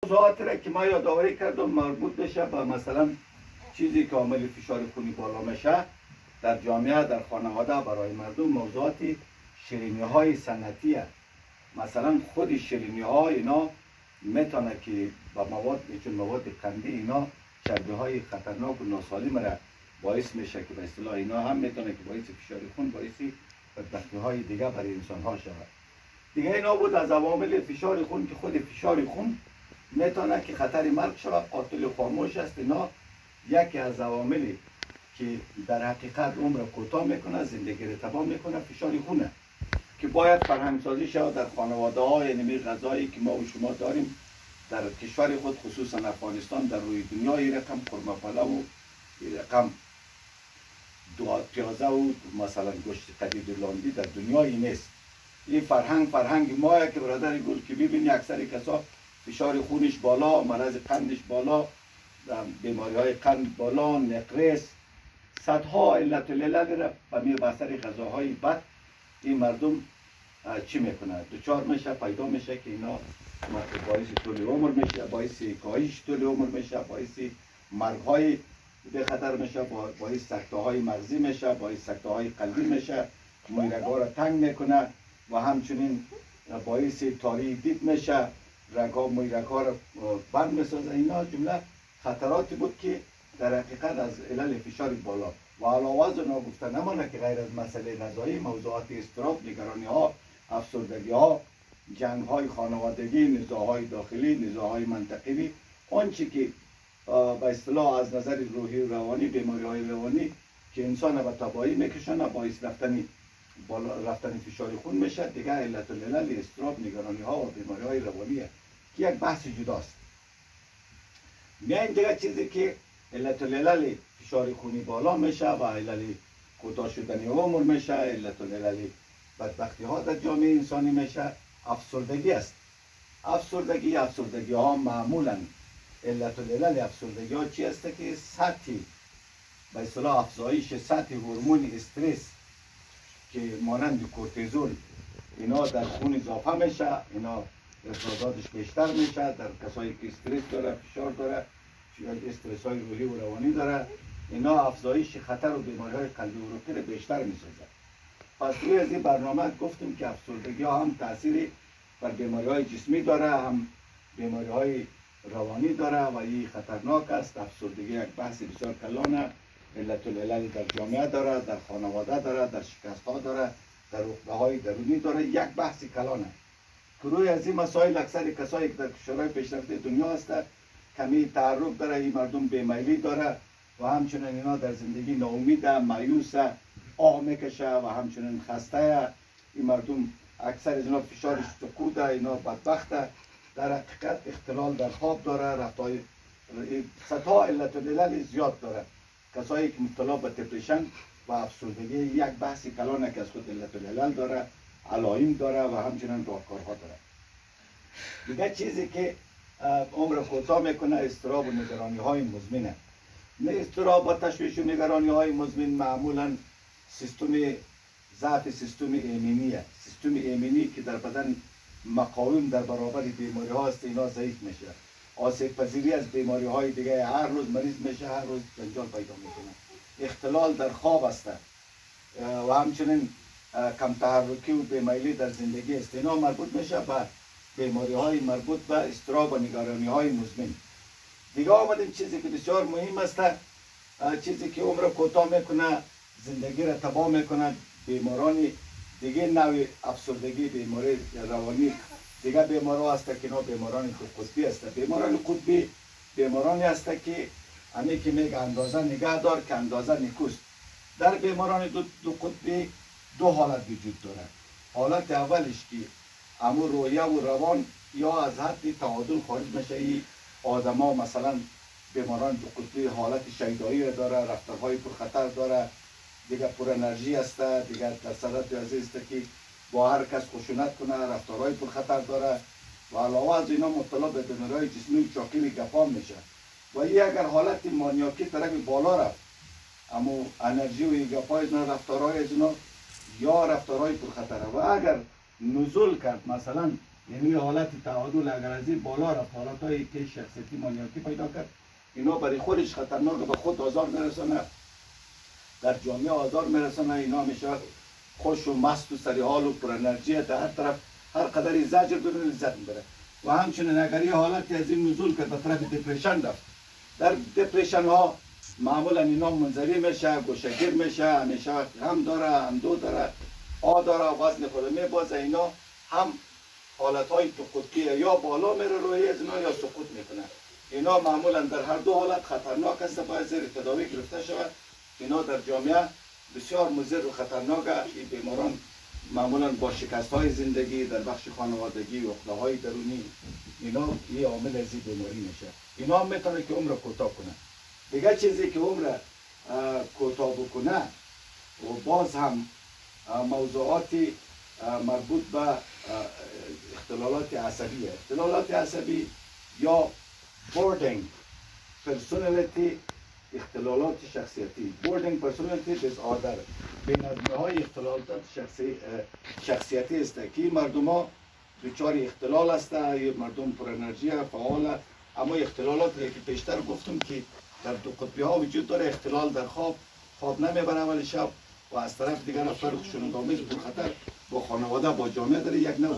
موضوعاتی را که ما یادآوری کردم مربوط بشه به مثلا چیزی که عامل فشار خونی بالا میشه در جامعه، در خانواده، برای مردم. موضوعاتی شیرینی های سنتی هست. مثلا خود شیرینی ها اینا میتونه که با مواد چون مواد قندی اینا چربی های خطرناک و ناسالم را باعث میشه که به اصطلاح اینا هم میتونه که باعث فشار خون، باعث بدبختی های دیگه برای انسان ها شود. دیگه اینا بود از عوامل فشار خون که خود فشار خون میتونه که خطر مرگ شود، قاتل خاموش است. اینا یکی از عواملی که در حقیقت عمر کوتاه میکنه، زندگی را تباه میکنه، فشار خونه که باید فرهنگ سازی شود در خانواده ها. یعنی غذایی که ما و شما داریم در کشور خود، خصوصا افغانستان، در روی دنیا این رقم قورمه پلو و این رقم پیازه و مثلا گوشت قدید لاندی در دنیایی نیست. این فرهنگ ماه که برادر گل که ببینی اکثر کسا فشار خونش بالا، مرض قندش بالا، بیماری های قند بالا، نقرس، صدها علت و علل را به اثر غذاهای بد این مردم چی میکنه؟ دچار میشه، پیدا میشه که اینا باعث طول عمر میشه، باعث کاهش طول عمر میشه، باعث مرگ های به خطر میشه، باعث سکته های مغزی میشه، باعث سکته های قلبی میشه، مویرگاه را تنگ میکنه و همچنین باعث تاری دید میشه، مویرگاه را بند میسازه. اینا جمله خطراتی بود که در حقیقت از علل فشار بالا و علاوه از اونا گفته نمانه که غیر از مسئله غذایی، موضوعات اضطراب، نگرانی ها، افسردگی ها، جنگ های خانوادگی، نزاع های داخلی، نزاع های منطقی، آنچه که به اصطلاح از نظر روحی و روانی، بیماری های روانی که انسان به تباهی میکشانه، باعث رفتن فشار خون میشه. دیگه علت العلل اضطراب، نگرانی ها و بیماری های روانیه که یک بحث جداست. میایم دیگه چیزی که علت العلل فشار خونی بالا میشه و علل کوتاه شدن عمر میشه، علت العلل بدبختی ها در جامعه انسانی میشه، افسردگی است. افسردگی ها معمولا علت العلل افسردگی ها چی است که سطح به اصطلاح افزایش سطح هورمون استرس که مانند کورتیزول اینا در خون اضافه میشه، اینا افرازاتش بیشتر میشه در کسایی که استرس داره، فشار داره، استرس های روحی و روانی داره، اینا افزایش خطر و بیماری های قلبی و عروقی رو بیشتر میسازه. پس روی از این برنامه گفتیم که افسردگی ها هم تأثیری بر بیماری های جسمی داره، هم بیماری های روانی داره و این خطرناک است. افسردگی یک بحث بسیار کلانه، علت العلل در جامعه داره، در خانواده داره، در شکست ها داره، در عقده های درونی داره، یک بحث کلانه که روی از این مسائل اکثر کسایی که در کشورهای پیشرفته دنیا هستند کمی تعرض داره. این مردم بیمیلی داره و همچنین اینا در زندگی ناامیده، مایوس، آه میکشه و همچنین خسته. این مردم اکثر از اینا فشارش سقوطه، اینا بدبخته، در حقیقت اختلال در خواب داره، رفتار صدها علت العلل زیاد داره. کسایی که مبتلا به دپرشن و افسردگی یک بحث کلانه که از خود علت العلل داره، علائم داره و همچنین راهکارها داره. دیگه چیزی که عمر کوتاه میکنه اضطراب و نگرانی های مزمنه. اضطراب و تشویش و نگرانی های مزمن معمولا ضعف سیستم ایمنیه. سیستم ایمنی که در بدن مقاوم در برابر بیماری ها است، اینا ضعیف میشه. آسیب پذیری از بیماری های دیگه، هر روز مریض میشه، هر روز جنجال پیدا میکنه. اختلال در خواب است و همچنین کم تحرکی و بیمیلی در زندگی است. اینا مربوط میشه به بیماری های مربوط به اضطراب و نگرانی های مزمن. دیگه آمدیم چیزی که بسیار مهم است، چیزی که عمر کوتاه میکنه، زندگی را تباه میکنه، بیماران دیگه نوع افسردگی، بیماری روانی دیگه بیمارا هست که اینا بیماران دو قطبی است. بیماران قطبی بیمارانی است که همه که میگه اندازه نگه دار که اندازه نیکوست. در بیماران دو قطبی دو حالت وجود داره. حالت اولش که امور روحیه و روان یا از حد تعادل خارج میشه. این آدم ها مثلا بیماران دو قطبی حالت شیدایی را داره، رفتارهای پرخطر داره، دیگه پر انرژی است، دیگه در صدت عزیز است که با هر کس خشونت کنه، رفتارهای پرخطر داره و علاوه از اینا مبتلا به بیماریهای جسمی چاقی گپان میشه. و این اگر حالت مانیاکی طرف بالا رفت، اما انرژی و گپای اینا، رفتارهای از اینا یا رفتارهای پرخطره و اگر نزول کرد، مثلا یعنی حالت تعادل اگر از این بالا رفت، حالتهای که شخصیتی مانیاتی پیدا کرد، اینا برای خودش خطرناک، به خود آزار میرسانه، در جامعه آزار میرسانه. اینا میشه خوش و مست و سری حال و پر انرژی، در هر طرف هر قدری زجر بدون لذت میبره. و همچنین اگر یه حالتی از این نزول که به طرف دپرشن رفت، در دپرشن ها معمولا اینا منزوی میشه، گوشهگیر میشه، همیشه هم داره، هم دو داره، داره، وزن خود میبازه. اینا هم حالت های تو قطبی یا بالا میره روی از اینا یا سقوط میکنه. اینا معمولا در هر دو حالت خطرناک است، باید زیر تداوی گرفته شود. اینا در جامعه بسیار مضر و خطرناک است. این بیماران معمولا با شکست های زندگی در بخش خانوادگی و عقده های درونی، اینا یه عامل از این بیماری میشه. اینا هم میتونه که عمر کوتاه کنه. دیگه چیزی که عمر کوتاه بکنه و باز هم موضوعاتی مربوط به اختلالات عصبی، اختلالات عصبی یا بوردینگ پرسونالیتی، اختلالات شخصیتی، بوردینگ پرسونالیتی دیسآردر، بینظمی های اختلالات شخصیتی است که مردم ها دچار اختلال هستند. مردم پر انرژی فعال، اما اختلالاتی که پیشتر گفتم که در دو قطبی ها وجود داره. اختلال در خواب نمیبره ولی شب، و از طرف دیگر افکار خشونت‌آمیز پرخطر با خانواده با جامعه داره یک نوع